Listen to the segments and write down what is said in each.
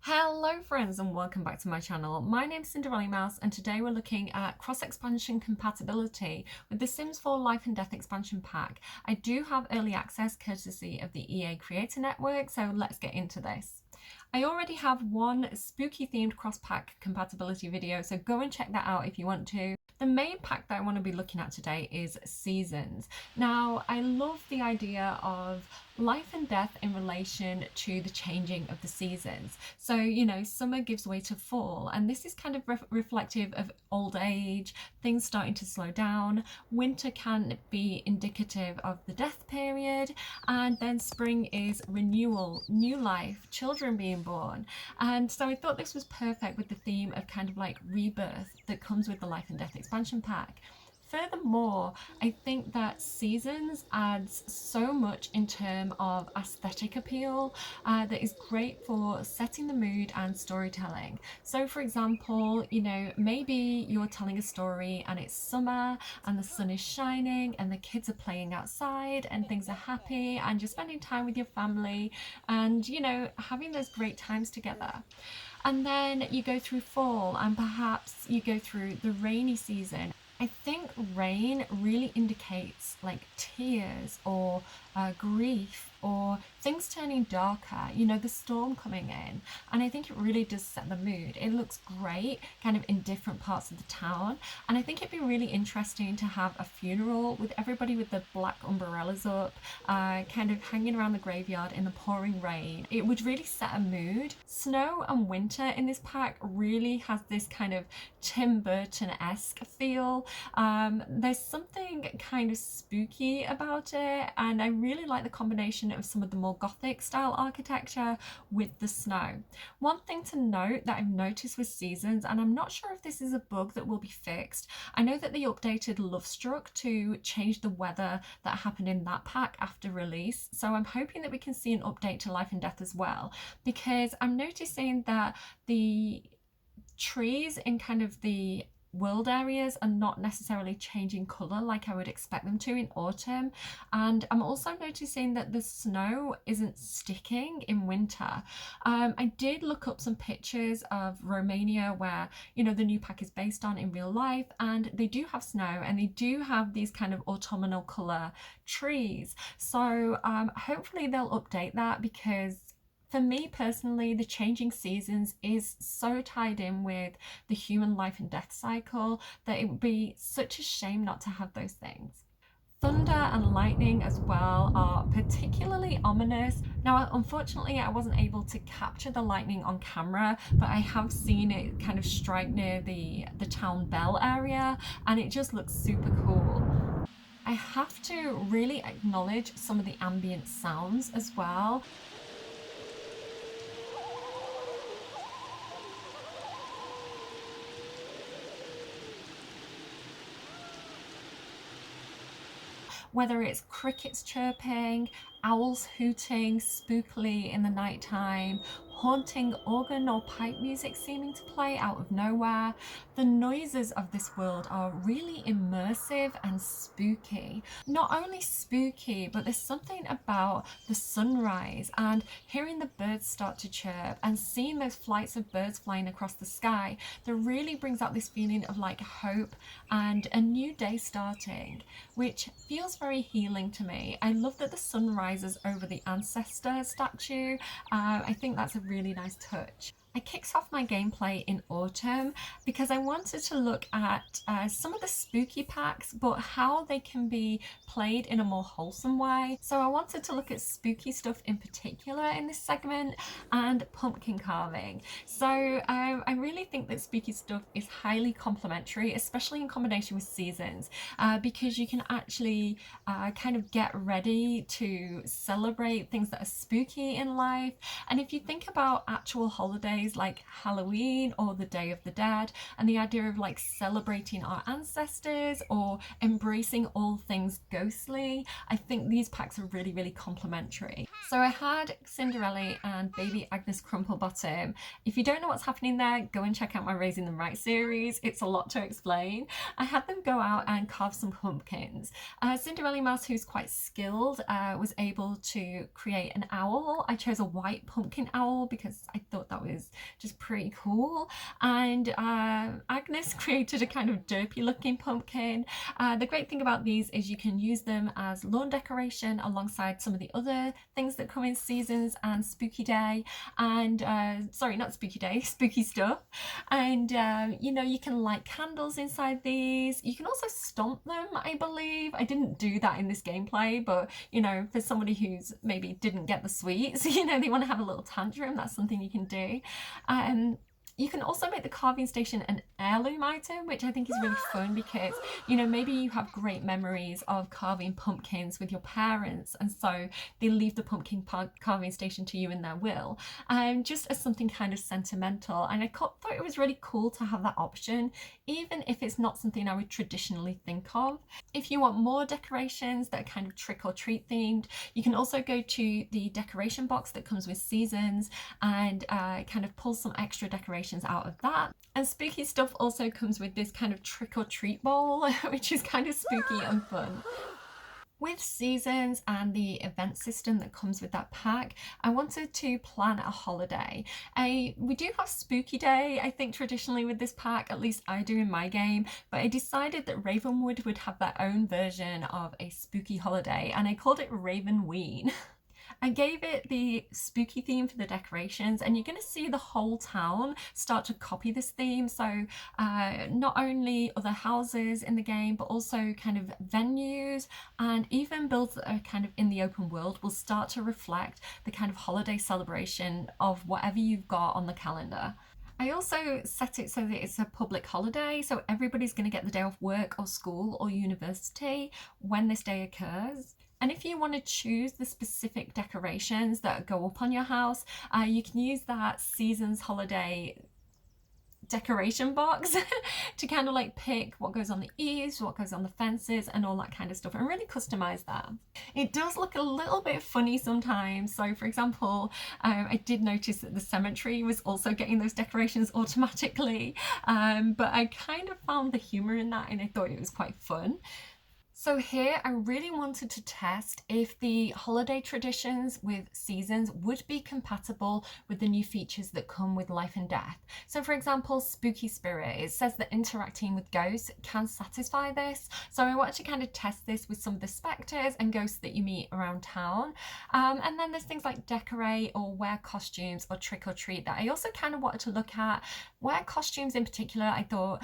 Hello friends and welcome back to my channel. My name is Cinderellimouse and today we're looking at cross-expansion compatibility with the Sims 4 Life and Death expansion pack. I do have early access courtesy of the EA Creator Network, so let's get into this. I already have one spooky themed cross-pack compatibility video, so go and check that out if you want to. The main pack that I want to be looking at today is Seasons. Now, I love the idea of life and death in relation to the changing of the seasons. So, you know, summer gives way to fall, and this is kind of reflective of old age, things starting to slow down. Winter can be indicative of the death period, and then spring is renewal, new life, children being born. And so I thought this was perfect with the theme of kind of like rebirth that comes with the life and death expansion pack. Furthermore, I think that Seasons adds so much in terms of aesthetic appeal that is great for setting the mood and storytelling. So for example, you know, maybe you're telling a story and it's summer and the sun is shining and the kids are playing outside and things are happy and you're spending time with your family and, you know, having those great times together. And then you go through fall and perhaps you go through the rainy season. I think rain really indicates like tears or grief or things turning darker, you know, the storm coming in. And I think it really does set the mood. It looks great kind of in different parts of the town. And I think it'd be really interesting to have a funeral with everybody with the black umbrellas up, kind of hanging around the graveyard in the pouring rain. It would really set a mood. Snow and winter in this pack really has this kind of Tim Burton-esque feel. There's something kind of spooky about it, and I really like the combination of some of the more gothic style architecture with the snow. One thing to note that I've noticed with Seasons, and I'm not sure if this is a bug that will be fixed, I know that they updated Lovestruck to change the weather that happened in that pack after release, so I'm hoping that we can see an update to Life and Death as well, because I'm noticing that the trees in kind of the world areas are not necessarily changing colour like I would expect them to in autumn, and I'm also noticing that the snow isn't sticking in winter. I did look up some pictures of Romania where, you know, the new pack is based on in real life, and they do have snow and they do have these kind of autumnal colour trees, so hopefully they'll update that, because for me personally, the changing seasons is so tied in with the human life and death cycle that it would be such a shame not to have those things. Thunder and lightning as well are particularly ominous. Now, unfortunately, I wasn't able to capture the lightning on camera, but I have seen it kind of strike near the town bell area, and it just looks super cool. I have to really acknowledge some of the ambient sounds as well. Whether it's crickets chirping, owls hooting spookily in the nighttime, haunting organ or pipe music seeming to play out of nowhere, the noises of this world are really immersive and spooky. Not only spooky, but there's something about the sunrise and hearing the birds start to chirp and seeing those flights of birds flying across the sky that really brings out this feeling of like hope and a new day starting, which feels very healing to me. I love that the sun rises over the ancestor statue. I think that's a really nice touch. I kicked off my gameplay in autumn because I wanted to look at some of the spooky packs, but how they can be played in a more wholesome way. So I wanted to look at spooky stuff in particular in this segment and pumpkin carving. So I really think that spooky stuff is highly complementary, especially in combination with Seasons, because you can actually kind of get ready to celebrate things that are spooky in life. And if you think about actual holidays holidays like Halloween or the Day of the Dead, and the idea of like celebrating our ancestors or embracing all things ghostly. I think these packs are really, really complementary. So I had Cinderella and baby Agnes Crumplebottom. If you don't know what's happening there, go and check out my Raising Them Right series. It's a lot to explain. I had them go out and carve some pumpkins. Cinderellimouse, who's quite skilled, was able to create an owl. I chose a white pumpkin owl because I thought that was just pretty cool. And Agnes created a kind of derpy looking pumpkin. The great thing about these is you can use them as lawn decoration alongside some of the other things that come in seasons and spooky day, and sorry, not spooky day, spooky stuff. And you know, you can light candles inside these. You can also stomp them, I believe. I didn't do that in this gameplay, but you know, for somebody who's maybe didn't get the sweets, you know, they want to have a little tantrum, that's something you can do. You can also make the carving station an heirloom item, which I think is really fun because, you know, maybe you have great memories of carving pumpkins with your parents, and so they leave the pumpkin carving station to you in their will, just as something kind of sentimental. And I thought it was really cool to have that option, even if it's not something I would traditionally think of. If you want more decorations that are kind of trick or treat themed, you can also go to the decoration box that comes with seasons and kind of pull some extra decorations out of that. And spooky stuff also comes with this kind of trick or treat bowl, which is kind of spooky and fun. With seasons and the event system that comes with that pack, I wanted to plan a holiday. We do have Spooky Day, I think, traditionally with this pack, at least I do in my game, but I decided that Ravenwood would have their own version of a spooky holiday, and I called it Ravenween. I gave it the spooky theme for the decorations, and you're going to see the whole town start to copy this theme. So not only other houses in the game, but also kind of venues and even builds that are kind of in the open world will start to reflect the kind of holiday celebration of whatever you've got on the calendar. I also set it so that it's a public holiday, so everybody's going to get the day off work or school or university when this day occurs. And if you want to choose the specific decorations that go up on your house, you can use that seasons holiday decoration box to kind of like pick what goes on the eaves, what goes on the fences and all that kind of stuff, and really customize that. It does look a little bit funny sometimes. So for example, I did notice that the cemetery was also getting those decorations automatically, but I kind of found the humor in that and I thought it was quite fun. So here I really wanted to test if the holiday traditions with seasons would be compatible with the new features that come with life and death. So for example, Spooky Spirit, it says that interacting with ghosts can satisfy this. So I wanted to kind of test this with some of the spectres and ghosts that you meet around town. And then there's things like decorate or wear costumes or trick or treat that I also kind of wanted to look at. Wear costumes in particular, I thought,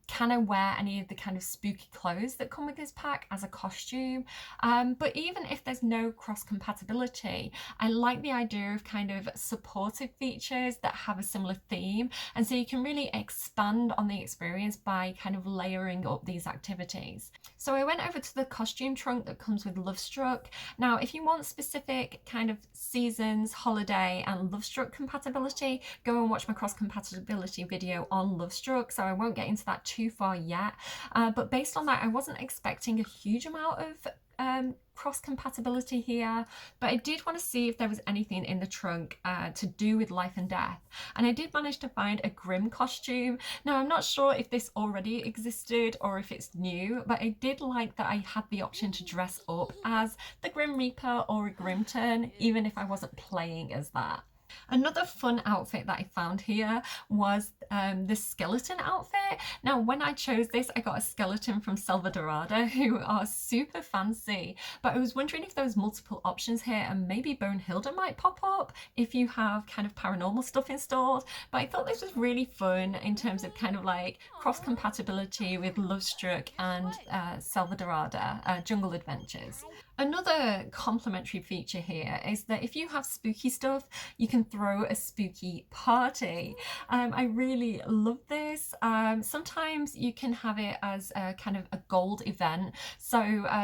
can I wear any of the kind of spooky clothes that come with this pack as a costume? But even if there's no cross compatibility, I like the idea of kind of supportive features that have a similar theme, and so you can really expand on the experience by kind of layering up these activities. So I went over to the costume trunk that comes with Lovestruck. Now if you want specific kind of seasons, holiday and Lovestruck compatibility, go and watch my cross compatibility video on Lovestruck, so I won't get into that too far yet, but based on that I wasn't expecting a huge amount of cross compatibility here, but I did want to see if there was anything in the trunk to do with life and death, and I did manage to find a Grim costume. Now I'm not sure if this already existed or if it's new, but I did like that I had the option to dress up as the Grim Reaper or a Grimton even if I wasn't playing as that. Another fun outfit that I found here was the skeleton outfit. Now when I chose this, I got a skeleton from Salvadorada who are super fancy, but I was wondering if there was multiple options here, and maybe Bonehilda might pop up if you have kind of paranormal stuff installed. But I thought this was really fun in terms of kind of like cross compatibility with Lovestruck and Salvadorada Jungle Adventures. Another complimentary feature here is that if you have spooky stuff, you can throw a spooky party. I really love this. Sometimes you can have it as a kind of a gold event. So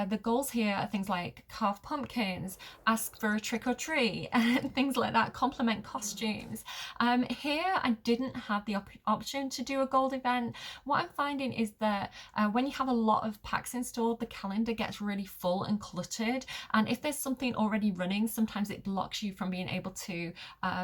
the goals here are things like carve pumpkins, ask for a trick or treat, and things like that, compliment costumes. Here I didn't have the option to do a gold event. What I'm finding is that when you have a lot of packs installed, the calendar gets really full and cluttered. And if there's something already running, sometimes it blocks you from being able to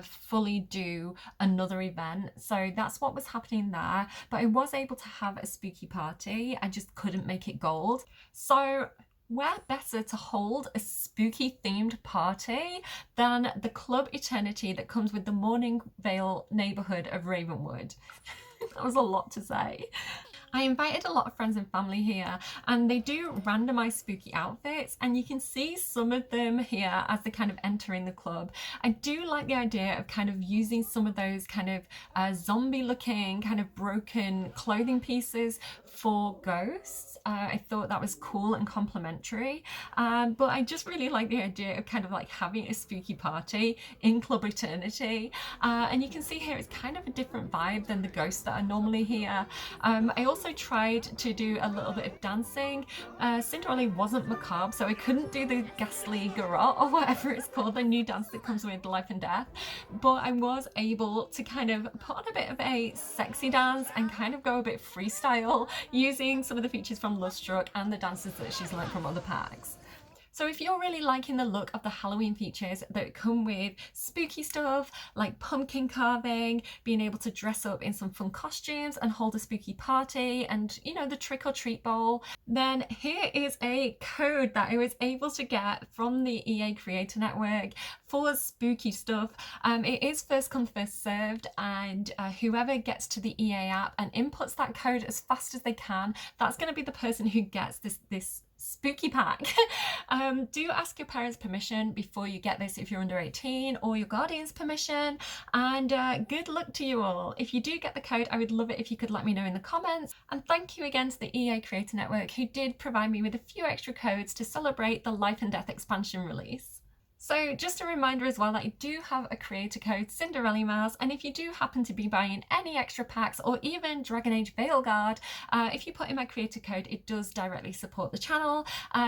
fully do another event. So that's what was happening there. But I was able to have a spooky party. I just couldn't make it gold. So where better to hold a spooky themed party than the Club Eternity that comes with the Morningvale neighbourhood of Ravenwood? That was a lot to say. I invited a lot of friends and family here, and they do randomized spooky outfits, and you can see some of them here as they kind of enter in the club. I do like the idea of kind of using some of those kind of zombie looking kind of broken clothing pieces for ghosts. I thought that was cool and complimentary, but I just really like the idea of kind of like having a spooky party in Club Eternity, and you can see here it's kind of a different vibe than the ghosts that are normally here. I also tried to do a little bit of dancing. Cinderella wasn't macabre, so I couldn't do the ghastly garrote or whatever it's called, the new dance that comes with life and death, but I was able to kind of put on a bit of a sexy dance and kind of go a bit freestyle using some of the features from Love Struck and the dances that she's learned from other packs. So if you're really liking the look of the Halloween features that come with spooky stuff like pumpkin carving, being able to dress up in some fun costumes and hold a spooky party, and you know, the trick or treat bowl, then here is a code that I was able to get from the EA Creator Network for spooky stuff. It is first come first served, and whoever gets to the EA app and inputs that code as fast as they can, that's going to be the person who gets this spooky pack. Do ask your parents' permission before you get this if you're under 18, or your guardian's permission, and good luck to you all. If you do get the code, I would love it if you could let me know in the comments, and thank you again to the EA Creator Network who did provide me with a few extra codes to celebrate the Life and Death expansion release. So just a reminder as well that I do have a creator code, Cinderellimouse, and if you do happen to be buying any extra packs or even Dragon Age Veilguard, if you put in my creator code, it does directly support the channel.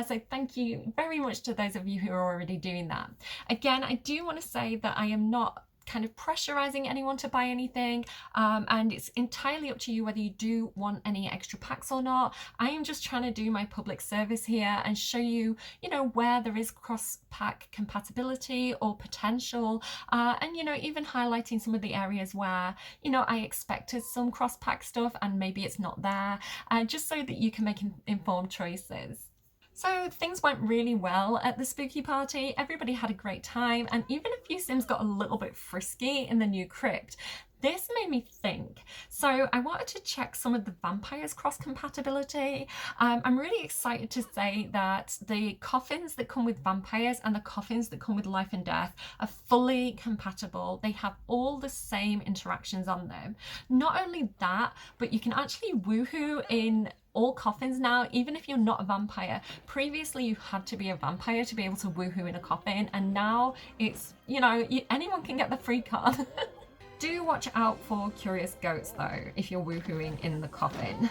So thank you very much to those of you who are already doing that. Again, I do want to say that I am not kind of pressurizing anyone to buy anything, and it's entirely up to you whether you do want any extra packs or not. I am just trying to do my public service here and show you, you know, where there is cross-pack compatibility or potential, and you know, even highlighting some of the areas where, you know, I expected some cross-pack stuff and maybe it's not there, just so that you can make informed choices. So things went really well at the spooky party. Everybody had a great time, and even a few Sims got a little bit frisky in the new crypt. This made me think. So I wanted to check some of the vampires cross compatibility. I'm really excited to say that the coffins that come with vampires and the coffins that come with life and death are fully compatible. They have all the same interactions on them. Not only that, but you can actually woohoo in all coffins now, even if you're not a vampire. Previously you had to be a vampire to be able to woohoo in a coffin, and now it's, you know, anyone can get the free card. Do watch out for curious goats though if you're woohooing in the coffin.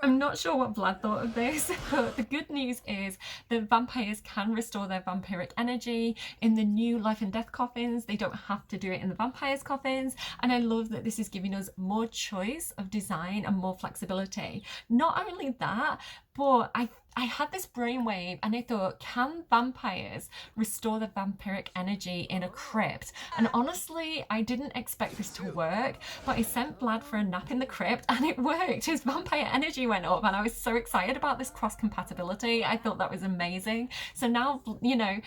I'm not sure what Vlad thought of this, but the good news is that vampires can restore their vampiric energy in the new life and death coffins. They don't have to do it in the vampires coffins, and I love that this is giving us more choice of design and more flexibility. Not only that, but I had this brainwave and I thought, can vampires restore the vampiric energy in a crypt? And honestly, I didn't expect this to work, but I sent Vlad for a nap in the crypt and it worked. His vampire energy went up, and I was so excited about this cross compatibility. I thought that was amazing. So now, you know,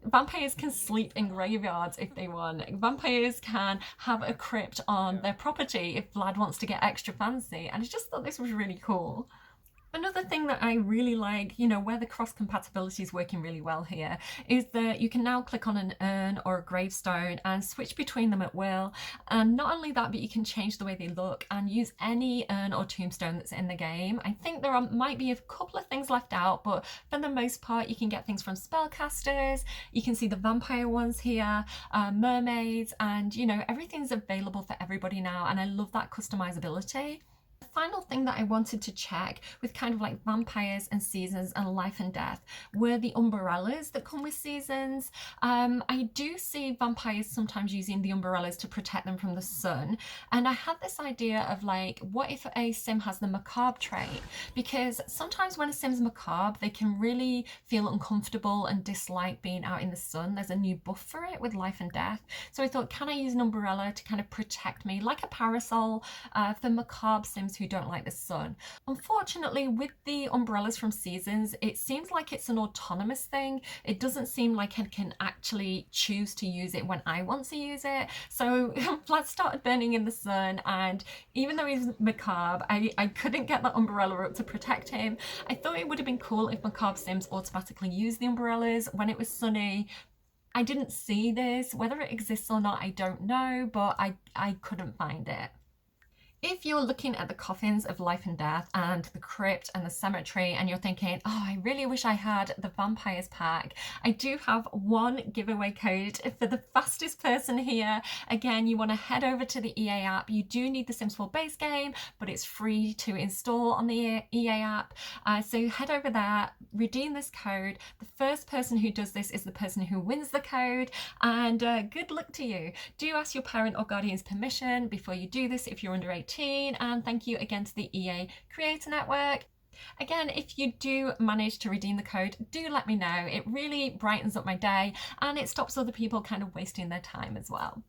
vampires can sleep in graveyards if they want. Vampires can have a crypt on their property if Vlad wants to get extra fancy. And I just thought this was really cool. Another thing that I really like, you know, where the cross compatibility is working really well here, is that you can now click on an urn or a gravestone and switch between them at will. And not only that, but you can change the way they look and use any urn or tombstone that's in the game. I think might be a couple of things left out, but for the most part, you can get things from spellcasters. You can see the vampire ones here, mermaids, and you know, everything's available for everybody now. And I love that customizability. The final thing that I wanted to check with kind of like vampires and seasons and life and death were the umbrellas that come with seasons. I do see vampires sometimes using the umbrellas to protect them from the sun, and I had this idea of like, what if a sim has the macabre trait? Because sometimes when a sim's macabre, they can really feel uncomfortable and dislike being out in the sun. There's a new buff for it with life and death, so I thought, can I use an umbrella to kind of protect me like a parasol for macabre sims who don't like the sun? Unfortunately, with the umbrellas from seasons, it seems like it's an autonomous thing. It doesn't seem like I can actually choose to use it when I want to use it. So Vlad started burning in the sun, and even though he's macabre, I couldn't get that umbrella up to protect him. I thought it would have been cool if macabre sims automatically used the umbrellas when it was sunny. I didn't see this. Whether it exists or not, I don't know, but I couldn't find it. If you're looking at the coffins of life and death and the crypt and the cemetery and you're thinking, oh, I really wish I had the vampires pack, I do have one giveaway code for the fastest person here. Again, you want to head over to the EA app. You do need the Sims 4 base game, but it's free to install on the EA app. So head over there, redeem this code. The first person who does this is the person who wins the code, and good luck to you. Do ask your parent or guardian's permission before you do this if you're under 18. And thank you again to the EA Creator Network. Again, if you do manage to redeem the code, do let me know. It really brightens up my day and it stops other people kind of wasting their time as well.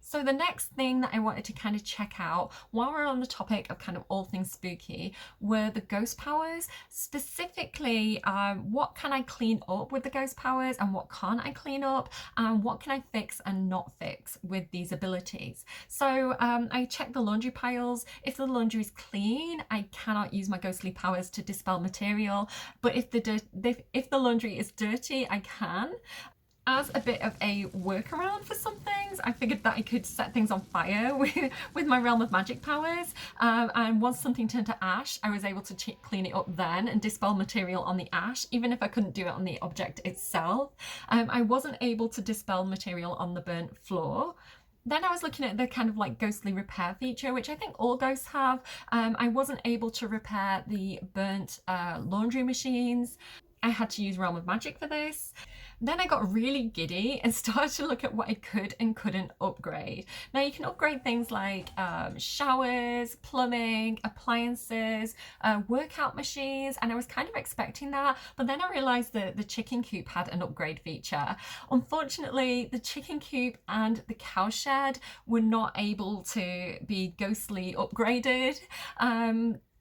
So the next thing that I wanted to kind of check out while we're on the topic of kind of all things spooky were the ghost powers. Specifically, what can I clean up with the ghost powers and what can't I clean up, and what can I fix and not fix with these abilities. So I checked the laundry piles. If the laundry is clean, I cannot use my ghostly powers to dispel material, but if the laundry is dirty, I can. As a bit of a workaround for some things, I figured that I could set things on fire with my Realm of Magic powers, and once something turned to ash, I was able to clean it up then and dispel material on the ash, even if I couldn't do it on the object itself. I wasn't able to dispel material on the burnt floor. Then I was looking at the kind of like ghostly repair feature, which I think all ghosts have. I wasn't able to repair the burnt laundry machines. I had to use Realm of Magic for this. Then I got really giddy and started to look at what I could and couldn't upgrade. Now you can upgrade things like showers, plumbing, appliances, workout machines, and I was kind of expecting that, but then I realised that the chicken coop had an upgrade feature. Unfortunately, the chicken coop and the cowshed were not able to be ghostly upgraded.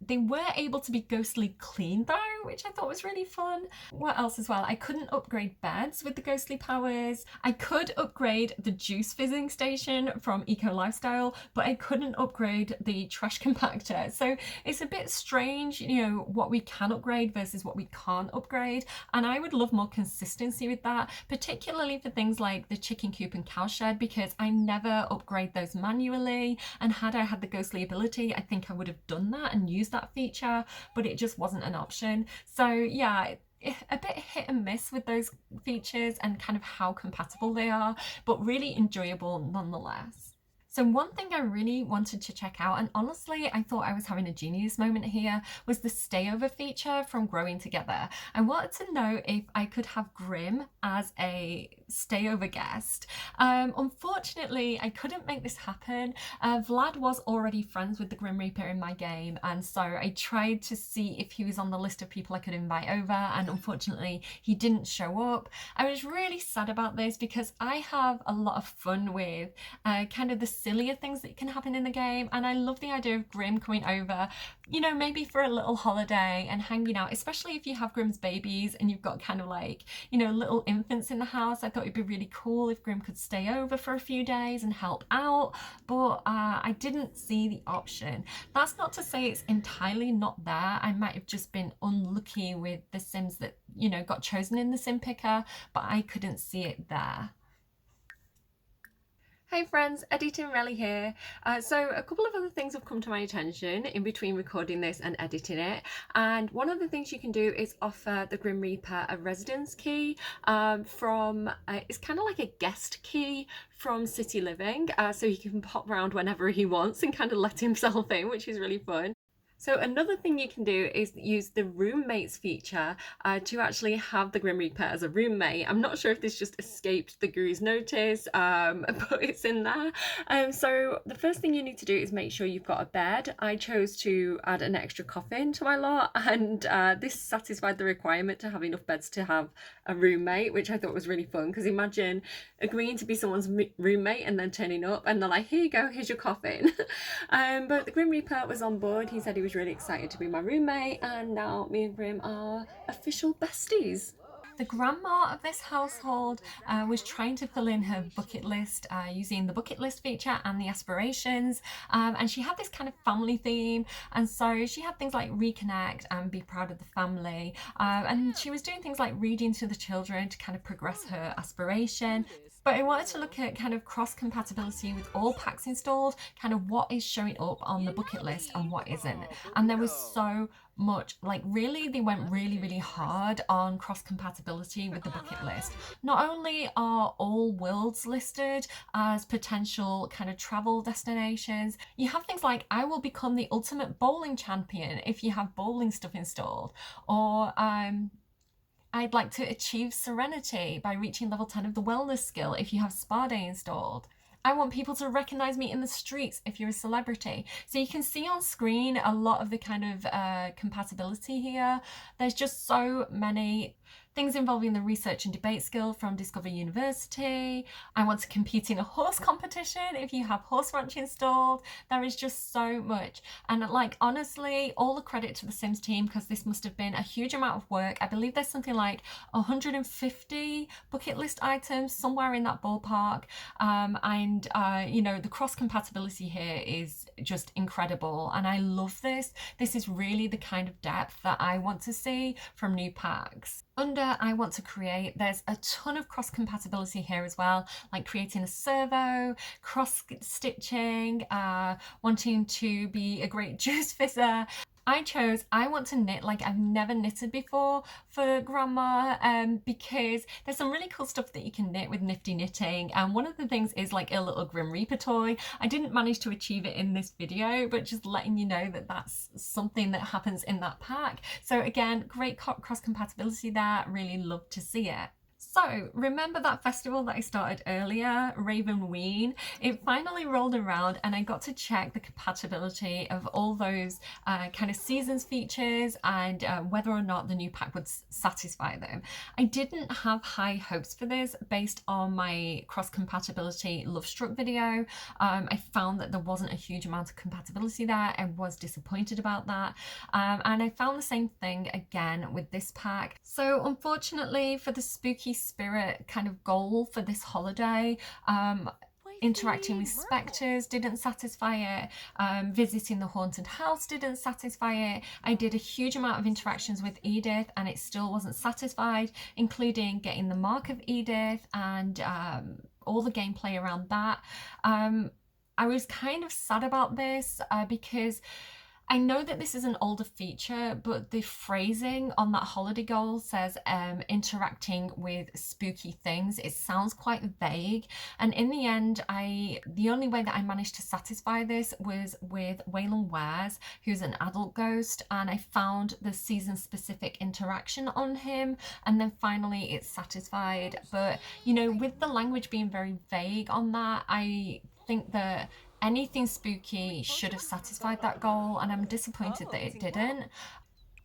They were able to be ghostly clean though, which I thought was really fun. What else as well? I couldn't upgrade beds with the ghostly powers. I could upgrade the juice fizzing station from Eco Lifestyle, but I couldn't upgrade the trash compactor. So it's a bit strange, you know, what we can upgrade versus what we can't upgrade. And I would love more consistency with that, particularly for things like the chicken coop and cowshed, because I never upgrade those manually. And had I had the ghostly ability, I think I would have done that and used that feature, but it just wasn't an option. So yeah, a bit hit and miss with those features and kind of how compatible they are, but really enjoyable nonetheless. So one thing I really wanted to check out, and honestly I thought I was having a genius moment here, was the stayover feature from Growing Together. I wanted to know if I could have Grim as a stayover guest. Unfortunately, I couldn't make this happen. Vlad was already friends with the Grim Reaper in my game, and so I tried to see if he was on the list of people I could invite over, and unfortunately he didn't show up. I was really sad about this because I have a lot of fun with kind of the sillier things that can happen in the game, and I love the idea of Grim coming over, you know, maybe for a little holiday and hanging out, especially if you have Grim's babies and you've got kind of like, you know, little infants in the house. I thought thought it'd be really cool if Grim could stay over for a few days and help out, but I didn't see the option. That's not to say it's entirely not there. I might have just been unlucky with the Sims that, you know, got chosen in the Sim Picker, but I couldn't see it there. Hey friends, Editing Relly here. So a couple of other things have come to my attention in between recording this and editing it, and one of the things you can do is offer the Grim Reaper a residence key from, it's kind of like a guest key from City Living, so he can pop around whenever he wants and kind of let himself in, which is really fun. So another thing you can do is use the roommates feature to actually have the Grim Reaper as a roommate. I'm not sure if this just escaped the guru's notice, but it's in there. So the first thing you need to do is make sure you've got a bed. I chose to add an extra coffin to my lot, and this satisfied the requirement to have enough beds to have a roommate, which I thought was really fun, because imagine agreeing to be someone's roommate and then turning up and they're like, here you go, here's your coffin. But the Grim Reaper was on board. He said he was really excited to be my roommate, and now me and Grim are official besties. The grandma of this household was trying to fill in her bucket list using the bucket list feature and the aspirations, and she had this kind of family theme, and so she had things like reconnect and be proud of the family, and she was doing things like reading to the children to kind of progress her aspiration. But I wanted to look at kind of cross compatibility with all packs installed, kind of what is showing up on the bucket list and what isn't. And there was so much, like really they went really hard on cross compatibility with the bucket list. Not only are all worlds listed as potential kind of travel destinations, you have things like I will become the ultimate bowling champion if you have bowling stuff installed, or I'd like to achieve serenity by reaching level 10 of the wellness skill if you have spa day installed. I want people to recognize me in the streets if you're a celebrity. So you can see on screen a lot of the kind of compatibility here. There's just so many things involving the research and debate skill from Discover University. I want to compete in a horse competition if you have horse ranch installed. There is just so much. And like, honestly, all the credit to the Sims team, because this must have been a huge amount of work. I believe there's something like 150 bucket list items, somewhere in that ballpark. You know, the cross compatibility here is just incredible. And I love this. This is really the kind of depth that I want to see from new packs. Under I want to create, there's a ton of cross compatibility here as well, like creating a servo, cross stitching, wanting to be a great juice fizzer. I chose I want to knit like I've never knitted before for grandma, because there's some really cool stuff that you can knit with nifty knitting, and one of the things is like a little Grim Reaper toy. I didn't manage to achieve it in this video, but just letting you know that that's something that happens in that pack. So again, great cross compatibility there, really love to see it. So remember that festival that I started earlier, Ravenween? It finally rolled around and I got to check the compatibility of all those kind of seasons features and whether or not the new pack would satisfy them. I didn't have high hopes for this based on my cross compatibility Love Struck video. I found that there wasn't a huge amount of compatibility there. I was disappointed about that. And I found the same thing again with this pack. So unfortunately for the spooky spirit kind of goal for this holiday, interacting with spectres didn't satisfy it, visiting the haunted house didn't satisfy it. I did a huge amount of interactions with Edith and it still wasn't satisfied, including getting the mark of Edith and all the gameplay around that. I was kind of sad about this because I know that this is an older feature, but the phrasing on that holiday goal says interacting with spooky things. It sounds quite vague. And in the end, the only way that I managed to satisfy this was with Waylon Wares, who's an adult ghost. And I found the season specific interaction on him. And then finally it's satisfied. But, you know, with the language being very vague on that, I think that anything spooky should have satisfied that goal, and I'm disappointed that it didn't.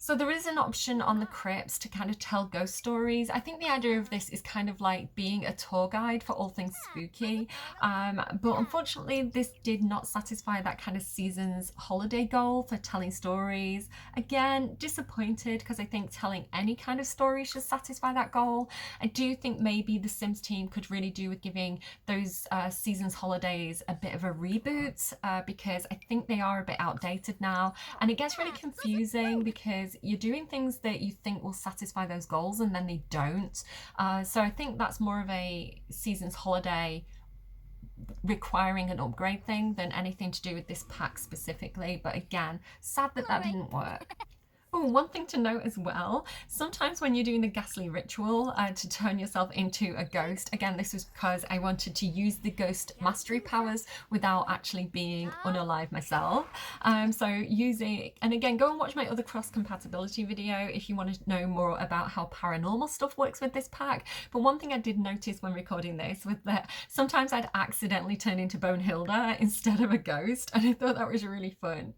So there is an option on the crypts to kind of tell ghost stories. I think the idea of this is kind of like being a tour guide for all things spooky. But unfortunately, this did not satisfy that kind of season's holiday goal for telling stories. Again, disappointed because I think telling any kind of story should satisfy that goal. I do think maybe the Sims team could really do with giving those season's holidays a bit of a reboot because I think they are a bit outdated now. And it gets really confusing because you're doing things that you think will satisfy those goals and then they don't. So I think that's more of a season's holiday requiring an upgrade thing than anything to do with this pack specifically. But again, sad that that didn't work. Oh, one thing to note as well, sometimes when you're doing the ghastly ritual to turn yourself into a ghost, again, this was because I wanted to use the ghost mastery powers without actually being unalive myself. So using, and again, go and watch my other cross compatibility video if you want to know more about how paranormal stuff works with this pack. But one thing I did notice when recording this was that sometimes I'd accidentally turn into Bonehilda instead of a ghost, and I thought that was really fun.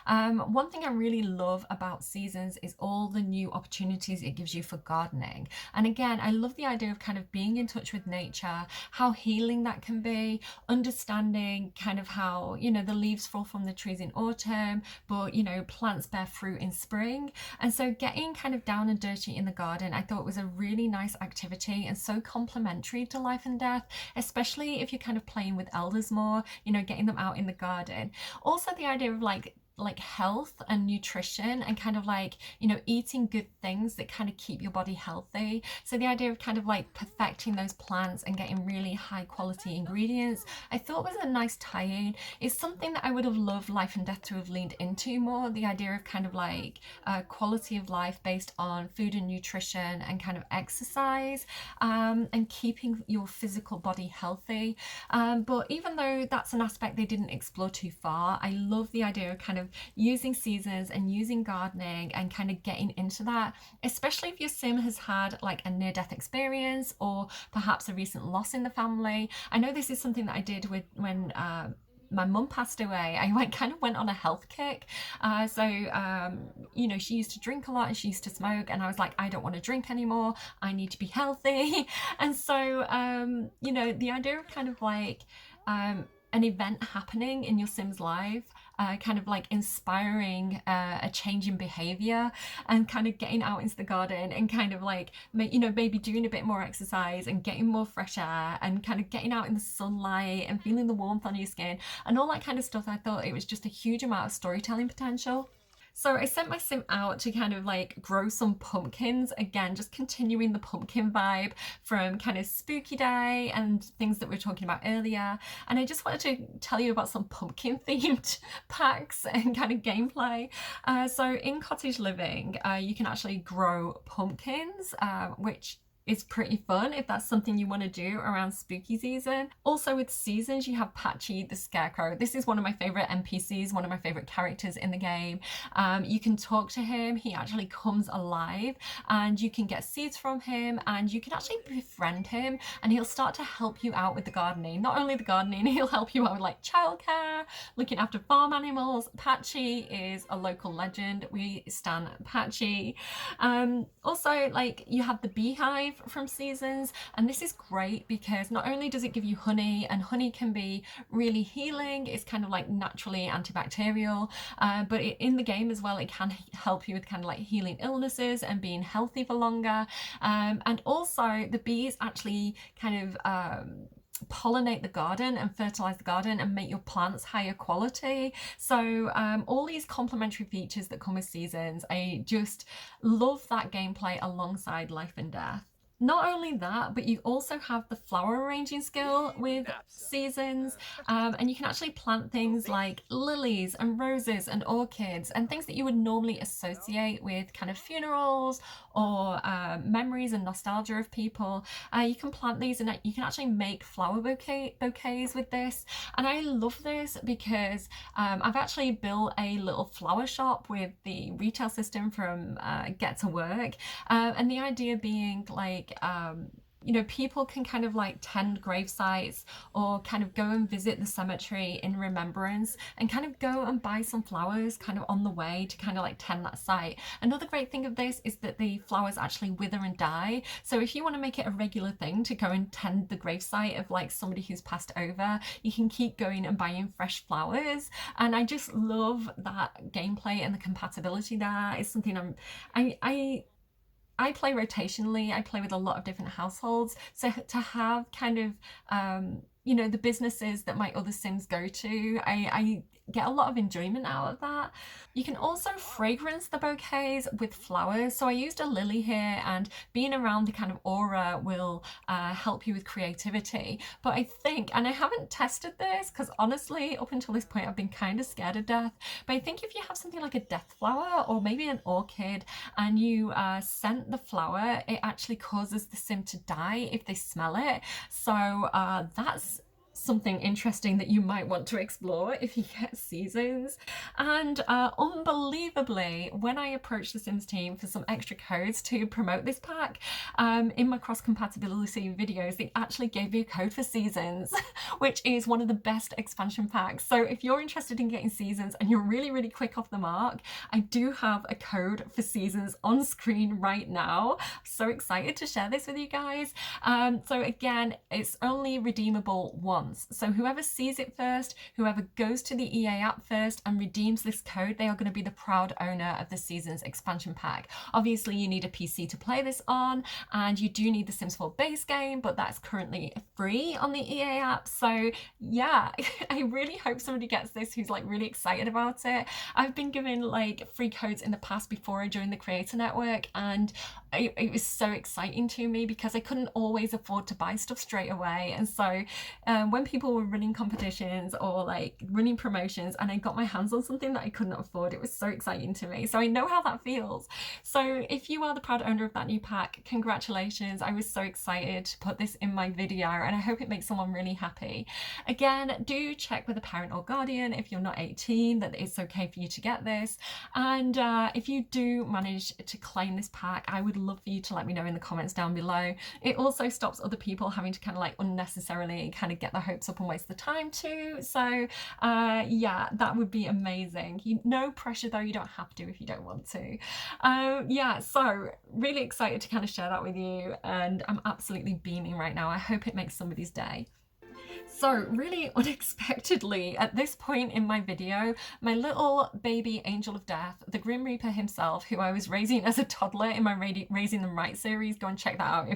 One thing I really love about seasons is all the new opportunities it gives you for gardening. And again, I love the idea of kind of being in touch with nature, how healing that can be, understanding kind of how, you know, the leaves fall from the trees in autumn, but, you know, plants bear fruit in spring. And so getting kind of down and dirty in the garden, I thought was a really nice activity and so complementary to life and death, especially if you're kind of playing with elders more, you know, getting them out in the garden. Also the idea of like health and nutrition and kind of like, you know, eating good things that kind of keep your body healthy. So the idea of kind of like perfecting those plants and getting really high quality ingredients, I thought was a nice tie-in. It's something that I would have loved Life and Death to have leaned into more, the idea of kind of like quality of life based on food and nutrition and kind of exercise and keeping your physical body healthy. But even though that's an aspect they didn't explore too far, I love the idea of kind of using seasons and using gardening and kind of getting into that, especially if your sim has had like a near-death experience or perhaps a recent loss in the family. I know this is something that I did with when my mum passed away. I kind of went on a health kick. You know, she used to drink a lot and she used to smoke, and I was like, I don't want to drink anymore. I need to be healthy. And so, you know, the idea of kind of like an event happening in your sim's life, kind of like inspiring a change in behavior and kind of getting out into the garden and kind of like, you know, maybe doing a bit more exercise and getting more fresh air and kind of getting out in the sunlight and feeling the warmth on your skin and all that kind of stuff. I thought it was just a huge amount of storytelling potential. So I sent my sim out to kind of like grow some pumpkins, again, just continuing the pumpkin vibe from kind of spooky day and things that we were talking about earlier. And I just wanted to tell you about some pumpkin themed packs and kind of gameplay. So in cottage living, you can actually grow pumpkins, which is pretty fun if that's something you want to do around spooky season. Also with seasons, you have Patchy the Scarecrow. This is one of my favorite NPCs, one of my favorite characters in the game. You can talk to him, he actually comes alive, and you can get seeds from him, and you can actually befriend him, and he'll start to help you out with the gardening. Not only the gardening, he'll help you out with like childcare, looking after farm animals. Patchy is a local legend. We stan Patchy. Also, like, you have the beehive from seasons, and this is great because not only does it give you honey, and honey can be really healing, it's kind of like naturally antibacterial, but in the game as well, it can help you with kind of like healing illnesses and being healthy for longer. And also the bees actually kind of pollinate the garden and fertilize the garden and make your plants higher quality. So all these complementary features that come with seasons, I just love that gameplay alongside Life and Death. Not only that, but you also have the flower arranging skill with seasons, and you can actually plant things like lilies and roses and orchids and things that you would normally associate with kind of funerals or memories and nostalgia of people. You can plant these and you can actually make flower bouquets with this. And I love this because I've actually built a little flower shop with the retail system from Get to Work, and the idea being like you know, people can kind of like tend grave sites or kind of go and visit the cemetery in remembrance and kind of go and buy some flowers kind of on the way to kind of like tend that site. Another great thing of this is that the flowers actually wither and die. So if you want to make it a regular thing to go and tend the grave site of like somebody who's passed over, you can keep going and buying fresh flowers. And I just love that gameplay and the compatibility there. It's something I play rotationally. I play with a lot of different households. So to have kind of, you know, the businesses that my other Sims go to, I get a lot of enjoyment out of that. You can also fragrance the bouquets with flowers. So I used a lily here, and being around the kind of aura will help you with creativity. But I think, and I haven't tested this because honestly, up until this point, I've been kind of scared of death. But I think if you have something like a death flower or maybe an orchid and you scent the flower, it actually causes the Sim to die if they smell it. So that's something interesting that you might want to explore if you get seasons. And unbelievably, when I approached the Sims team for some extra codes to promote this pack, in my cross compatibility videos, they actually gave me a code for seasons, which is one of the best expansion packs. So if you're interested in getting seasons and you're really, really quick off the mark, I do have a code for seasons on screen right now. So excited to share this with you guys. So again, it's only redeemable once. So whoever sees it first, whoever goes to the EA app first and redeems this code, they are going to be the proud owner of the Seasons expansion pack. Obviously, you need a PC to play this on, and you do need the Sims 4 base game, but that's currently free on the EA app. So yeah, I really hope somebody gets this who's like really excited about it. I've been given like free codes in the past before I joined the Creator Network, and it was so exciting to me because I couldn't always afford to buy stuff straight away. And so when people were running competitions or like running promotions and I got my hands on something that I couldn't afford, it was so exciting to me. So I know how that feels. So if you are the proud owner of that new pack, congratulations. I was so excited to put this in my video, and I hope it makes someone really happy. Again, do check with a parent or guardian if you're not 18 that it's okay for you to get this. And if you do manage to claim this pack, I would love for you to let me know in the comments down below. It also stops other people having to kind of like unnecessarily kind of get their hopes up and waste the time too. So yeah, that would be amazing. No pressure though, you don't have to if you don't want to. Yeah, so really excited to kind of share that with you, and I'm absolutely beaming right now. I hope it makes somebody's day. So really unexpectedly at this point in my video, my little baby angel of death, the Grim Reaper himself, who I was raising as a toddler in my Raising Them Right series, go and check that out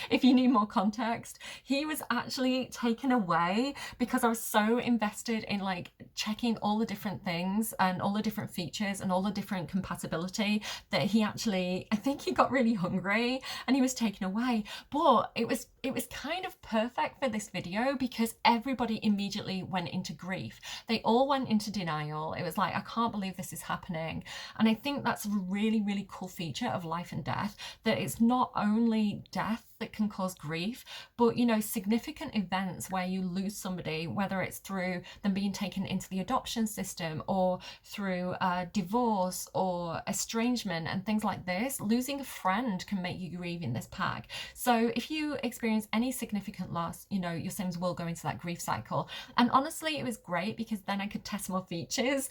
if you need more context, he was actually taken away because I was so invested in like checking all the different things and all the different features and all the different compatibility that he actually, I think he got really hungry and he was taken away. But it was kind of perfect for this video because everybody immediately went into grief. They all went into denial. It was like, I can't believe this is happening. And I think that's a really, really cool feature of life and death, that it's not only death that can cause grief, but you know, significant events where you lose somebody, whether it's through them being taken into the adoption system or through divorce or estrangement and things like this. Losing a friend can make you grieve in this pack. So if you experience any significant loss, you know, your Sims will go into that grief cycle. And honestly, it was great because then I could test more features.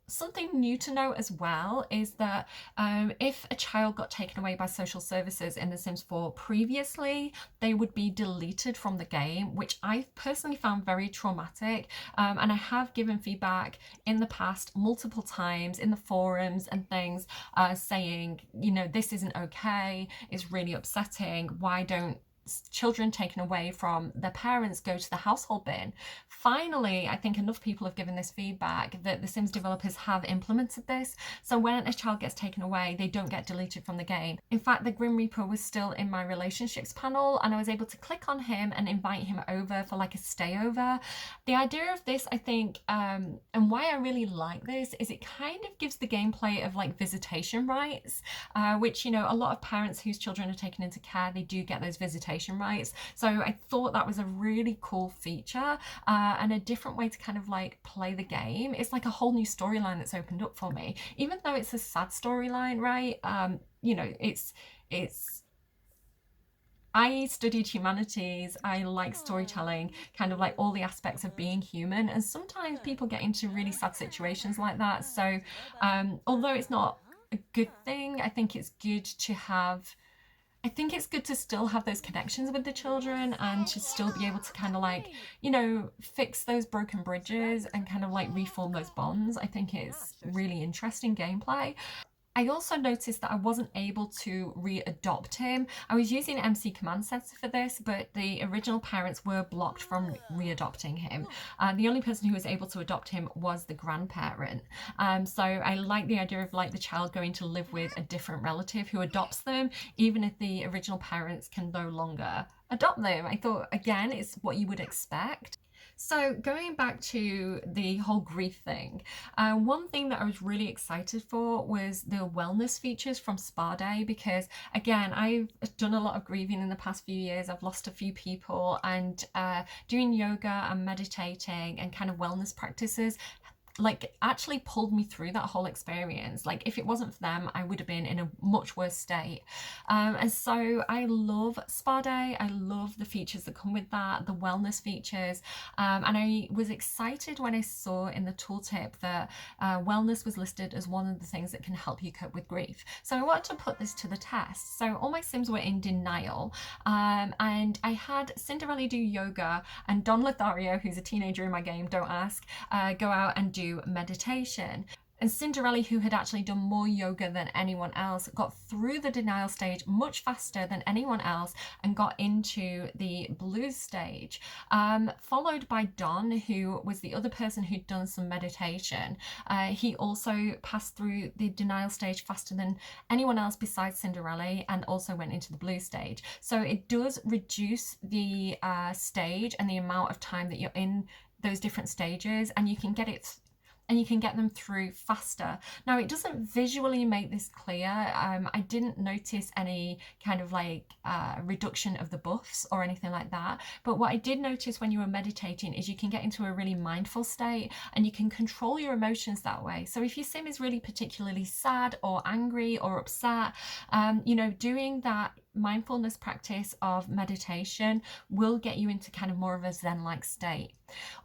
Something new to note as well is that if a child got taken away by social services in The Sims 4 previously, they would be deleted from the game, which I personally found very traumatic. And I have given feedback in the past multiple times in the forums and things saying, you know, this isn't okay, it's really upsetting, why don't children taken away from their parents go to the household bin? Finally, I think enough people have given this feedback that the Sims developers have implemented this. So when a child gets taken away, they don't get deleted from the game. In fact, the Grim Reaper was still in my relationships panel and I was able to click on him and invite him over for like a stayover. The idea of this, I think, and why I really like this is it kind of gives the gameplay of like visitation rights, which, you know, a lot of parents whose children are taken into care, they do get those visitation rights. So I thought that was a really cool feature and a different way to kind of like play the game. It's like a whole new storyline that's opened up for me, even though it's a sad storyline, right? You know, it's I studied humanities. I like storytelling, kind of like all the aspects of being human. And sometimes people get into really sad situations like that. So, although it's not a good thing, I think it's good to have. I think it's good to still have those connections with the children and to still be able to kind of like, you know, fix those broken bridges and kind of like reform those bonds. I think it's really interesting gameplay. I also noticed that I wasn't able to re-adopt him. I was using MC Command Center for this, but the original parents were blocked from re-adopting him. The only person who was able to adopt him was the grandparent. So I like the idea of like the child going to live with a different relative who adopts them, even if the original parents can no longer adopt them. I thought, again, it's what you would expect. So going back to the whole grief thing, one thing that I was really excited for was the wellness features from Spa Day, because again, I've done a lot of grieving in the past few years. I've lost a few people, and doing yoga and meditating and kind of wellness practices like actually pulled me through that whole experience. Like if it wasn't for them, I would have been in a much worse state. And so I love Spa Day. I love the features that come with that, the wellness features. And I was excited when I saw in the tooltip that wellness was listed as one of the things that can help you cope with grief. So I wanted to put this to the test. So all my Sims were in denial. And I had Cinderella do yoga and Don Lothario, who's a teenager in my game, don't ask, go out and do meditation. And Cinderella, who had actually done more yoga than anyone else, got through the denial stage much faster than anyone else and got into the blues stage, followed by Don, who was the other person who'd done some meditation. He also passed through the denial stage faster than anyone else besides Cinderella, and also went into the blues stage. So it does reduce the stage and the amount of time that you're in those different stages, and you can get them through faster. Now, it doesn't visually make this clear. I didn't notice any kind of like reduction of the buffs or anything like that. But what I did notice when you were meditating is you can get into a really mindful state and you can control your emotions that way. So if your sim is really particularly sad or angry or upset, you know, doing that mindfulness practice of meditation will get you into kind of more of a zen-like state.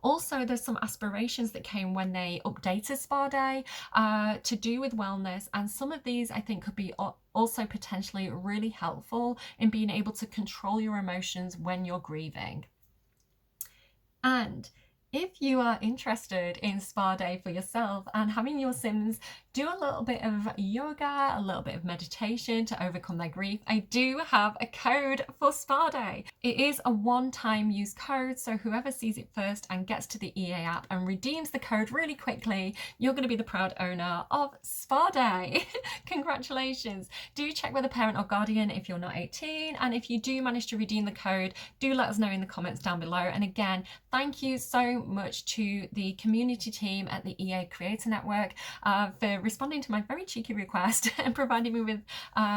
Also, there's some aspirations that came when they updated Spa Day to do with wellness, and some of these I think could be also potentially really helpful in being able to control your emotions when you're grieving. And if you are interested in Spa Day for yourself and having your Sims do a little bit of yoga, a little bit of meditation to overcome their grief, I do have a code for Spa Day. It is a one-time use code, so whoever sees it first and gets to the EA app and redeems the code really quickly, you're going to be the proud owner of Spa Day. Congratulations. Do check with a parent or guardian if you're not 18, and if you do manage to redeem the code, do let us know in the comments down below. And again, thank you so much to the community team at the EA Creator Network for responding to my very cheeky request and providing me with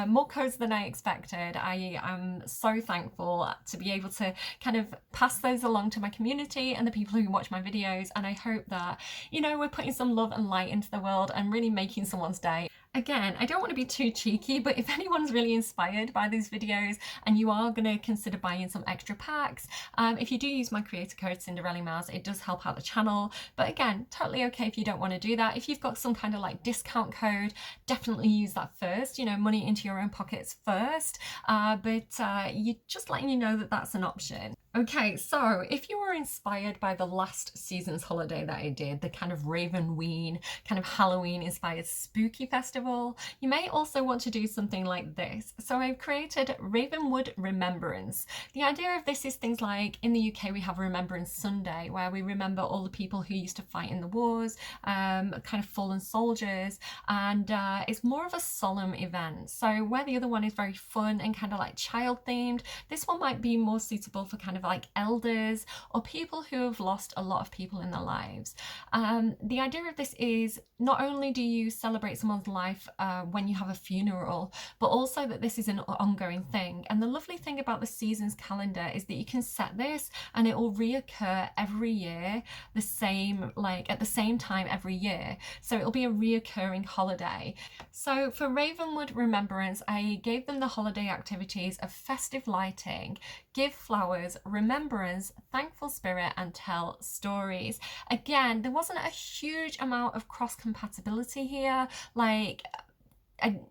more codes than I expected. I am so thankful to be able to kind of pass those along to my community and the people who watch my videos, and I hope that, you know, we're putting some love and light into the world and really making someone's day. Again, I don't want to be too cheeky, but if anyone's really inspired by these videos and you are going to consider buying some extra packs, if you do use my creator code Cinderellimouse, it does help out the channel. But again, totally okay if you don't want to do that. If you've got some kind of like discount code, definitely use that first, you know, money into your own pockets first. But you're just letting you know that that's an option. Okay, so if you were inspired by the last season's holiday that I did, the kind of Ravenween, kind of Halloween inspired spooky festival, you may also want to do something like this. So I've created Ravenwood Remembrance. The idea of this is things like, in the UK we have Remembrance Sunday, where we remember all the people who used to fight in the wars, kind of fallen soldiers, and it's more of a solemn event. So where the other one is very fun and kind of like child themed, this one might be more suitable for kind of of like elders or people who have lost a lot of people in their lives. The idea of this is not only do you celebrate someone's life when you have a funeral, but also that this is an ongoing thing. And the lovely thing about the seasons calendar is that you can set this and it will reoccur every year, the same, like at the same time every year. So it'll be a reoccurring holiday. So for Ravenwood Remembrance, I gave them the holiday activities of festive lighting, give flowers, remembrance, thankful spirit, and tell stories. Again, there wasn't a huge amount of cross compatibility here. Like,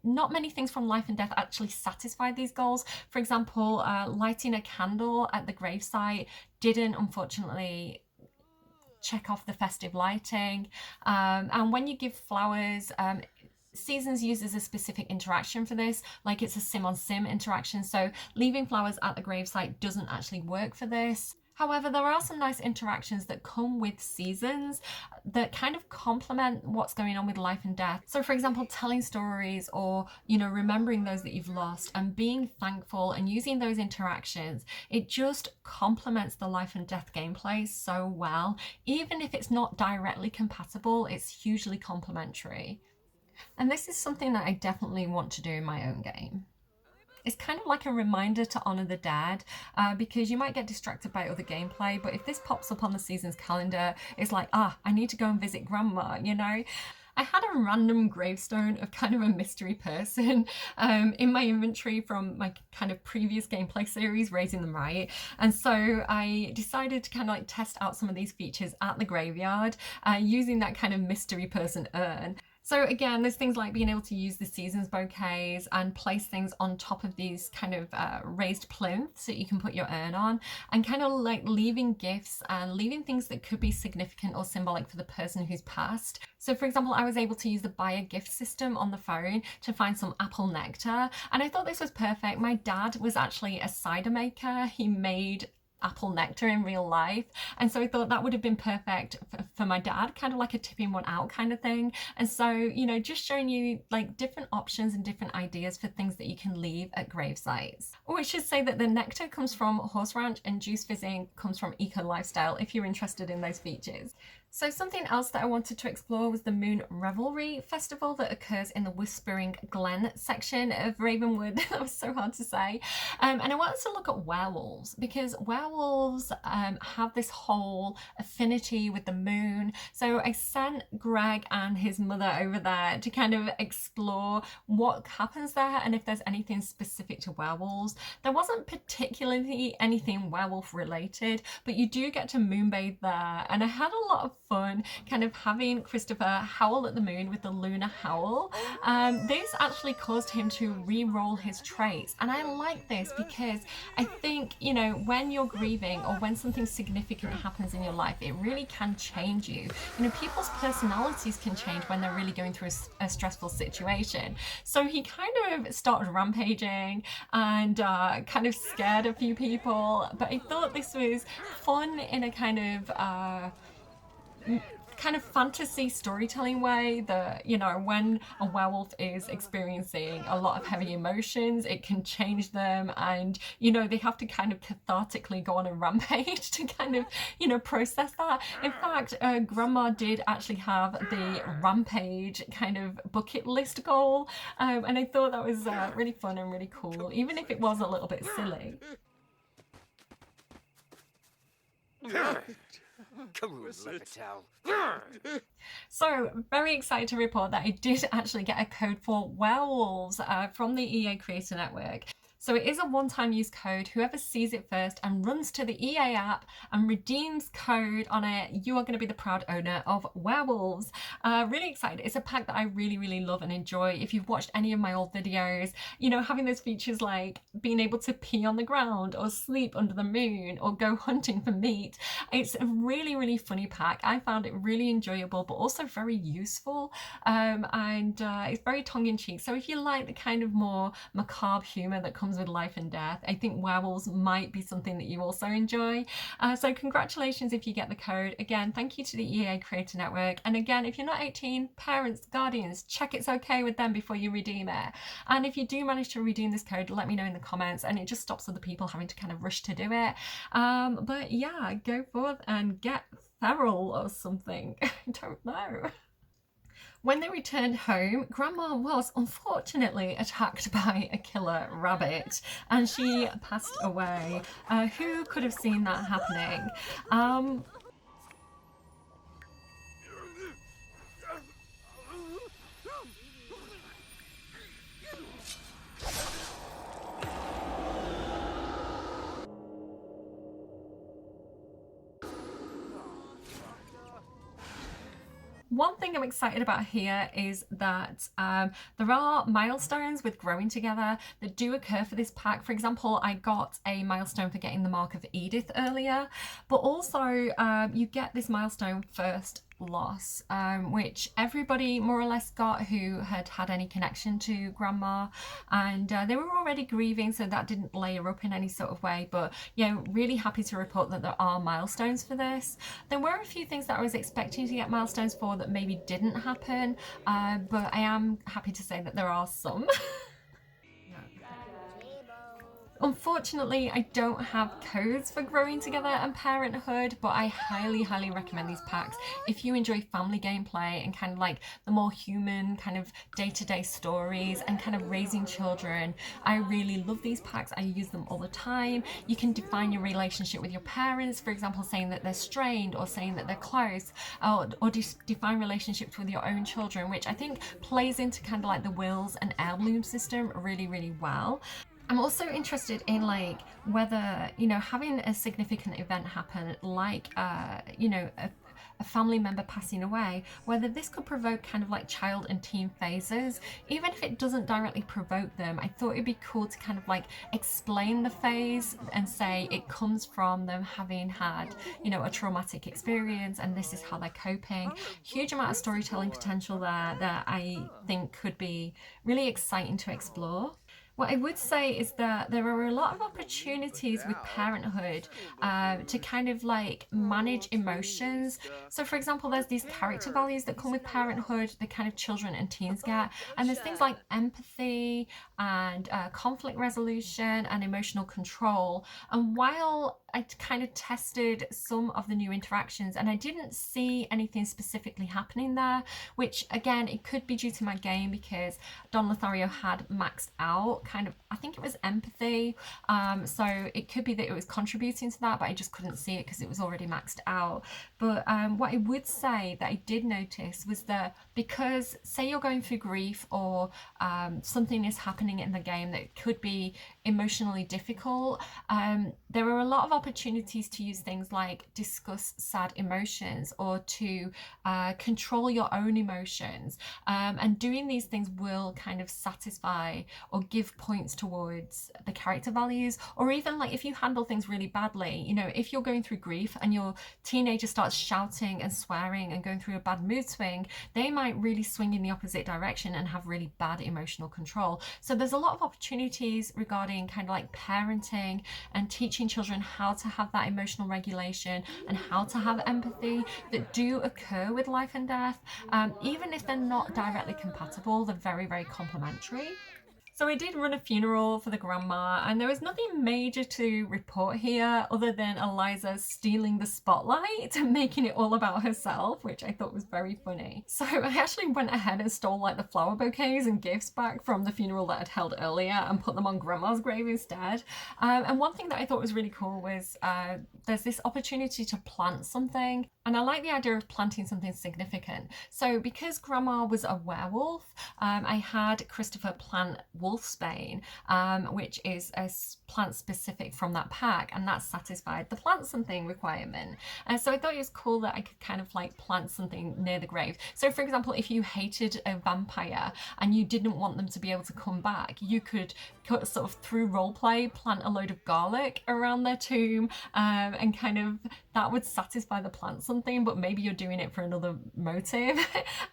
not many things from Life and Death actually satisfied these goals. For example, lighting a candle at the gravesite didn't, unfortunately, check off the festive lighting. And when you give flowers, Seasons uses a specific interaction for this, like it's a sim on sim interaction, so leaving flowers at the gravesite doesn't actually work for this. However, there are some nice interactions that come with seasons that kind of complement what's going on with Life and Death. So for example, telling stories, or, you know, remembering those that you've lost and being thankful and using those interactions, it just complements the Life and Death gameplay so well. Even if it's not directly compatible, it's hugely complementary. And this is something that I definitely want to do in my own game. It's kind of like a reminder to honour the dead, because you might get distracted by other gameplay, but if this pops up on the season's calendar, it's like, I need to go and visit grandma, you know? I had a random gravestone of kind of a mystery person in my inventory from my kind of previous gameplay series, Raising Them Right. And so I decided to kind of like test out some of these features at the graveyard using that kind of mystery person urn. So again, there's things like being able to use the seasons bouquets and place things on top of these kind of raised plinths that you can put your urn on, and kind of like leaving gifts and leaving things that could be significant or symbolic for the person who's passed. So for example, I was able to use the buy a gift system on the phone to find some apple nectar, and I thought this was perfect. My dad was actually a cider maker. He made apple nectar in real life, and so I thought that would have been perfect for my dad, kind of like a tipping one out kind of thing. And so, you know, just showing you like different options and different ideas for things that you can leave at grave sites. Oh, I should say that the nectar comes from Horse Ranch and juice fizzing comes from Eco Lifestyle, if you're interested in those features. So something else that I wanted to explore was the Moon Revelry Festival that occurs in the Whispering Glen section of Ravenwood. That was so hard to say. And I wanted to look at werewolves, because werewolves have this whole affinity with the moon. So I sent Greg and his mother over there to kind of explore what happens there and if there's anything specific to werewolves. There wasn't particularly anything werewolf related, but you do get to moonbathe there, and I had a lot of fun kind of having Christopher howl at the moon with the lunar howl. This actually caused him to re-roll his traits, and I like this because I think, you know, when you're grieving or when something significant happens in your life, it really can change you. You know, people's personalities can change when they're really going through a stressful situation. So he kind of started rampaging and kind of scared a few people, but I thought this was fun in a kind of fantasy storytelling way that, you know, when a werewolf is experiencing a lot of heavy emotions, it can change them, and, you know, they have to kind of cathartically go on a rampage to kind of, you know, process that. In fact, Grandma did actually have the rampage kind of bucket list goal, and I thought that was really fun and really cool, even if it was a little bit silly. Come on, Levitel. So, very excited to report that I did actually get a code for Werewolves from the EA Creator Network. So it is a one-time use code. Whoever sees it first and runs to the EA app and redeems code on it, you are going to be the proud owner of Werewolves. Really excited. It's a pack that I really, really love and enjoy. If you've watched any of my old videos, you know, having those features like being able to pee on the ground or sleep under the moon or go hunting for meat. It's a really, really funny pack. I found it really enjoyable, but also very useful. And it's very tongue-in-cheek. So if you like the kind of more macabre humor that comes with Life and Death, I think Werewolves might be something that you also enjoy. So congratulations if you get the code. Again, thank you to the EA Creator Network. And again, if you're not 18, parents, guardians, check it's okay with them before you redeem it. And if you do manage to redeem this code, let me know in the comments, and it just stops other people having to kind of rush to do it. But yeah, go forth and get feral or something. I don't know. When they returned home, Grandma was unfortunately attacked by a killer rabbit and she passed away. Who could have seen that happening? One thing I'm excited about here is that there are milestones with growing together that do occur for this pack. For example, I got a milestone for getting the Mark of Edith earlier, but also you get this milestone first loss, which everybody more or less got who had had any connection to Grandma, and they were already grieving, so that didn't layer up in any sort of way. But yeah, really happy to report that there are milestones for this. There were a few things that I was expecting to get milestones for that maybe didn't happen, but I am happy to say that there are some. Unfortunately, I don't have codes for Growing Together and Parenthood, but I highly, highly recommend these packs. If you enjoy family gameplay and kind of like the more human kind of day-to-day stories and kind of raising children, I really love these packs. I use them all the time. You can define your relationship with your parents, for example, saying that they're strained or saying that they're close, or define relationships with your own children, which I think plays into kind of like the wills and heirloom system really, really well. I'm also interested in like whether, you know, having a significant event happen, like, you know, a family member passing away, whether this could provoke kind of like child and teen phases. Even if it doesn't directly provoke them, I thought it'd be cool to kind of like explain the phase and say it comes from them having had, you know, a traumatic experience and this is how they're coping. Huge amount of storytelling potential there that I think could be really exciting to explore. What I would say is that there are a lot of opportunities with Parenthood to kind of like manage emotions. So for example, there's these character values that come with Parenthood that kind of children and teens get, and there's things like empathy and conflict resolution and emotional control. And while I kind of tested some of the new interactions and I didn't see anything specifically happening there, which again, it could be due to my game because Don Lothario had maxed out kind of, I think it was empathy. So it could be that it was contributing to that, but I just couldn't see it because it was already maxed out. But what I would say that I did notice was that because say you're going through grief or something is happening in the game that could be emotionally difficult, there are a lot of opportunities to use things like discuss sad emotions or to control your own emotions, and doing these things will kind of satisfy or give points towards the character values. Or even like if you handle things really badly, you know, if you're going through grief and your teenager starts shouting and swearing and going through a bad mood swing, they might really swing in the opposite direction and have really bad emotional control. So there's a lot of opportunities regarding kind of like parenting and teaching children how to have that emotional regulation and how to have empathy that do occur with life and death. Even if they're not directly compatible, they're very, very complementary. So I did run a funeral for the grandma and there was nothing major to report here other than Eliza stealing the spotlight and making it all about herself, which I thought was very funny. So I actually went ahead and stole like the flower bouquets and gifts back from the funeral that I'd held earlier and put them on grandma's grave instead. And one thing that I thought was really cool was there's this opportunity to plant something, and I like the idea of planting something significant. So because grandma was a werewolf, I had Christopher plant wolfsbane, which is a plant specific from that pack, and that satisfied the plant something requirement. And so I thought it was cool that I could kind of like plant something near the grave. So for example, if you hated a vampire and you didn't want them to be able to come back, you could sort of through roleplay plant a load of garlic around their tomb, and kind of that would satisfy the plant something, but maybe you're doing it for another motive.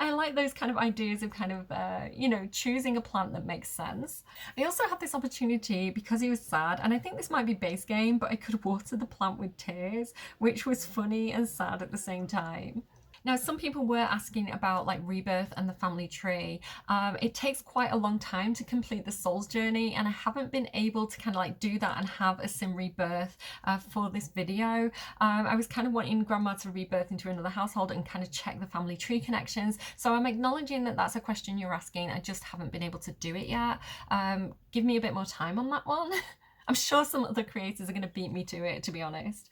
I like those kind of ideas of kind of you know, choosing a plant that makes sense. I also had this opportunity because he was sad, and I think this might be base game, but I could water the plant with tears, which was funny and sad at the same time. Now, some people were asking about like Rebirth and the family tree. It takes quite a long time to complete the Souls journey, and I haven't been able to kind of like do that and have a sim rebirth for this video. I was kind of wanting Grandma to rebirth into another household and kind of check the family tree connections. So I'm acknowledging that that's a question you're asking. I just haven't been able to do it yet. Give me a bit more time on that one. I'm sure some other creators are going to beat me to it, to be honest.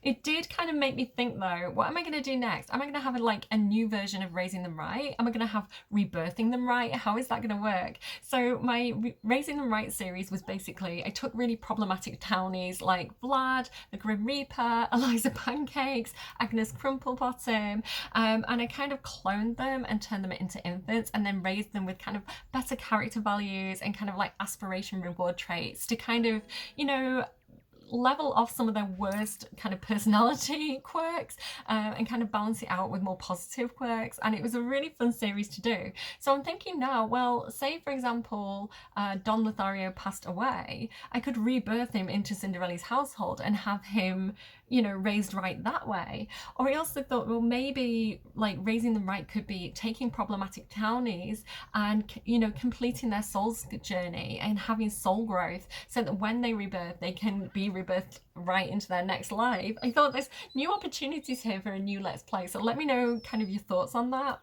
It did kind of make me think though, what am I going to do next? Am I going to have a new version of Raising Them Right? Am I going to have Rebirthing Them Right? How is that going to work? So my Raising Them Right series was basically, I took really problematic townies like Vlad, the Grim Reaper, Eliza Pancakes, Agnes Crumplebottom, and I kind of cloned them and turned them into infants and then raised them with kind of better character values and kind of like aspiration reward traits to kind of, you know, level off some of their worst kind of personality quirks and kind of balance it out with more positive quirks. And it was a really fun series to do. So I'm thinking now, well, say for example, Don Lothario passed away, I could rebirth him into Cinderella's household and have him, you know, raised right that way. Or I also thought, well, maybe like Raising Them Right could be taking problematic townies and, you know, completing their soul's journey and having soul growth so that when they rebirth, they can be rebirthed right into their next life. I thought there's new opportunities here for a new Let's Play. So let me know kind of your thoughts on that.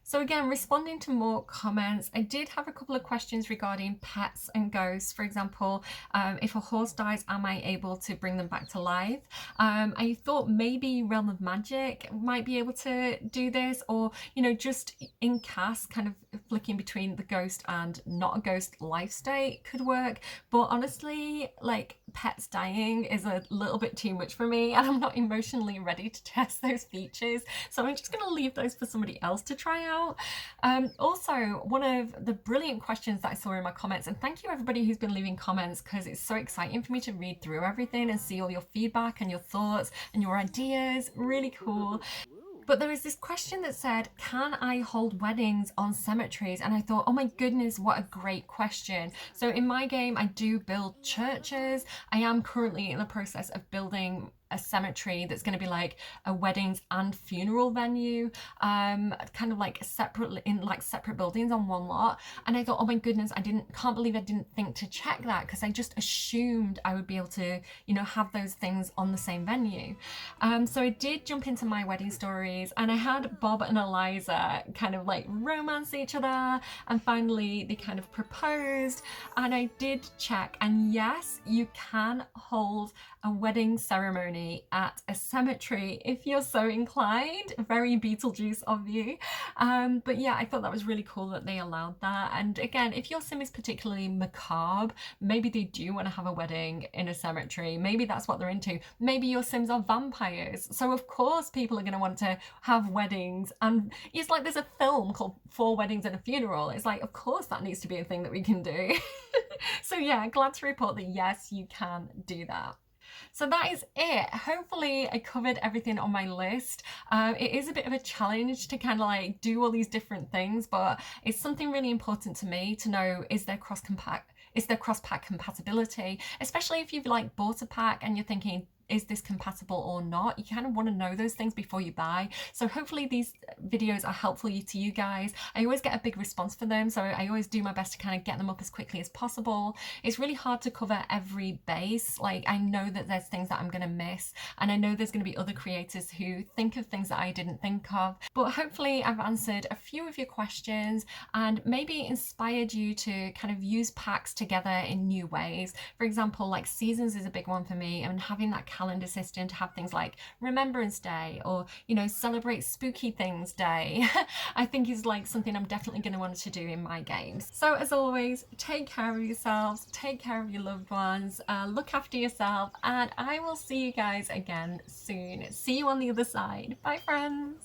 So again, responding to more comments, I did have a couple of questions regarding pets and ghosts. For example, if a horse dies, am I able to bring them back to life? I thought maybe Realm of Magic might be able to do this, or, you know, just in cast, kind of flicking between the ghost and not a ghost life state could work. But honestly, like pets dying is a little bit too much for me, and I'm not emotionally ready to test those features. So I'm just going to leave those for somebody else to try out. Also, one of the brilliant questions that I saw in my comments, and thank you everybody who's been leaving comments because it's so exciting for me to read through everything and see all your feedback and your thoughts and your ideas. Really cool. But there was this question that said, can I hold weddings on cemeteries? And I thought, oh my goodness, what a great question. So in my game, I do build churches. I am currently in the process of building a cemetery that's going to be like a weddings and funeral venue, kind of like separate buildings on one lot. And I thought, oh my goodness, can't believe I didn't think to check that, because I just assumed I would be able to, you know, have those things on the same venue. So I did jump into my wedding stories, and I had Bob and Eliza kind of like romance each other, and finally they kind of proposed, and I did check, and yes, you can hold a wedding ceremony at a cemetery if you're so inclined. Very Beetlejuice of you. But yeah, I thought that was really cool that they allowed that. And again, if your sim is particularly macabre, maybe they do want to have a wedding in a cemetery. Maybe that's what they're into. Maybe your sims are vampires. So of course people are going to want to have weddings. And it's like there's a film called 4 Weddings and a Funeral. It's like, of course that needs to be a thing that we can do. So yeah, glad to report that yes, you can do that. So that is it. Hopefully I covered everything on my list. It is a bit of a challenge to kind of like do all these different things, but it's something really important to me to know, is there cross-pack compatibility, especially if you've like bought a pack and you're thinking, is this compatible or not? You kind of want to know those things before you buy. So hopefully these videos are helpful to you guys. I always get a big response for them, so I always do my best to kind of get them up as quickly as possible. It's really hard to cover every base. Like, I know that there's things that I'm going to miss, and I know there's going to be other creators who think of things that I didn't think of. But hopefully I've answered a few of your questions and maybe inspired you to kind of use packs together in new ways. For example, like seasons is a big one for me, and having that calendar system to have things like Remembrance Day, or, you know, Celebrate Spooky Things Day, I think is like something I'm definitely going to want to do in my games. So as always, take care of yourselves, take care of your loved ones, look after yourself, and I will see you guys again soon. See you on the other side. Bye friends.